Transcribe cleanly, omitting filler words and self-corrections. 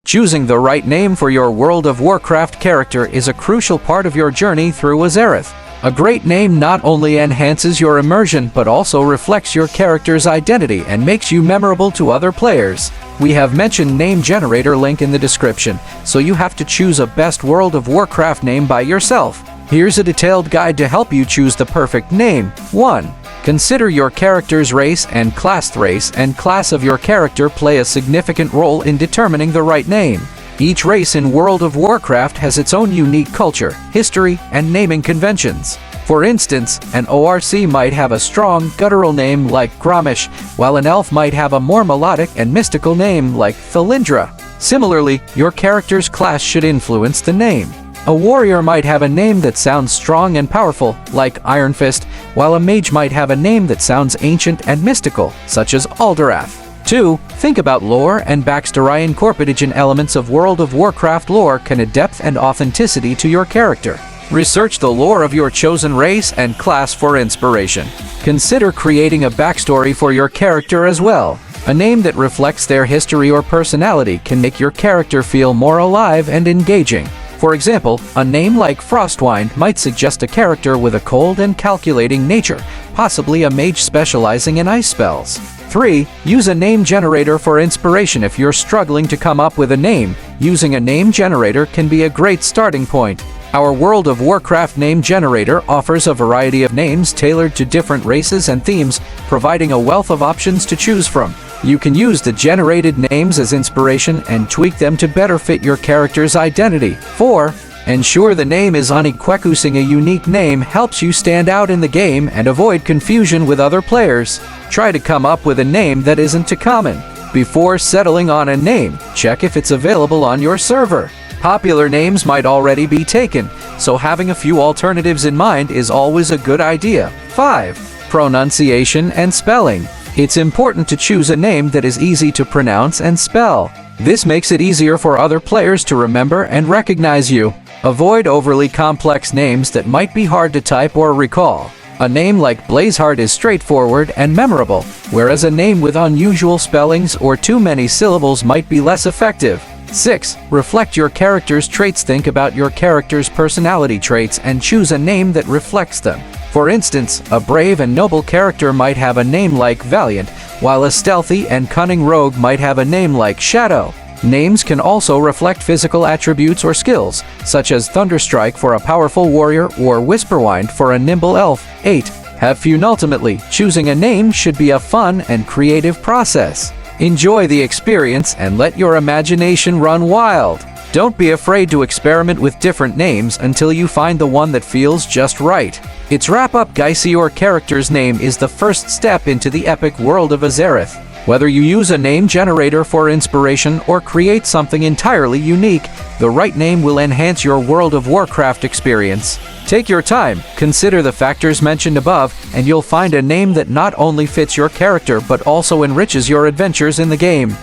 Choosing the right name for your World of Warcraft character is a crucial part of your journey through Azeroth. A great name not only enhances your immersion but also reflects your character's identity and makes you memorable to other players. We have mentioned name generator link in the description, so you have to choose a best World of Warcraft name by yourself. Here's a detailed guide to help you choose the perfect name. 1. Consider your character's race and class. The race and class of your character play a significant role in determining the right name. Each race in World of Warcraft has its own unique culture, history, and naming conventions. For instance, an ORC might have a strong, guttural name like Grommash, while an elf might have a more melodic and mystical name like Thalindra. Similarly, your character's class should influence the name. A warrior might have a name that sounds strong and powerful, like Iron Fist, while a mage might have a name that sounds ancient and mystical, such as Alderath. 2. Think about lore and backstory. Incorporating elements of World of Warcraft lore can add depth and authenticity to your character. Research the lore of your chosen race and class for inspiration. Consider creating a backstory for your character as well. A name that reflects their history or personality can make your character feel more alive and engaging. For example, a name like Frostwind might suggest a character with a cold and calculating nature, possibly a mage specializing in ice spells. 3. Use a name generator for inspiration. If you're struggling to come up with a name, using a name generator can be a great starting point. Our World of Warcraft name generator offers a variety of names tailored to different races and themes, providing a wealth of options to choose from. You can use the generated names as inspiration and tweak them to better fit your character's identity. 4. Ensure the name is unique. Using a unique name helps you stand out in the game and avoid confusion with other players. Try to come up with a name that isn't too common. Before settling on a name, check if it's available on your server. Popular names might already be taken, so having a few alternatives in mind is always a good idea. 5. Pronunciation and spelling. It's important to choose a name that is easy to pronounce and spell. This makes it easier for other players to remember and recognize you. Avoid overly complex names that might be hard to type or recall. A name like Blazeheart is straightforward and memorable, whereas a name with unusual spellings or too many syllables might be less effective. 6. Reflect your character's traits. Think about your character's personality traits and choose a name that reflects them. For instance, a brave and noble character might have a name like Valiant, while a stealthy and cunning rogue might have a name like Shadow. Names can also reflect physical attributes or skills, such as Thunderstrike for a powerful warrior or Whisperwind for a nimble elf. 8. Have fun. Ultimately, choosing a name should be a fun and creative process. Enjoy the experience and let your imagination run wild. Don't be afraid to experiment with different names until you find the one that feels just right. It's wrap up, guys. Your character's name is the first step into the epic world of Azeroth. Whether you use a name generator for inspiration or create something entirely unique, the right name will enhance your World of Warcraft experience. Take your time, consider the factors mentioned above, and you'll find a name that not only fits your character but also enriches your adventures in the game.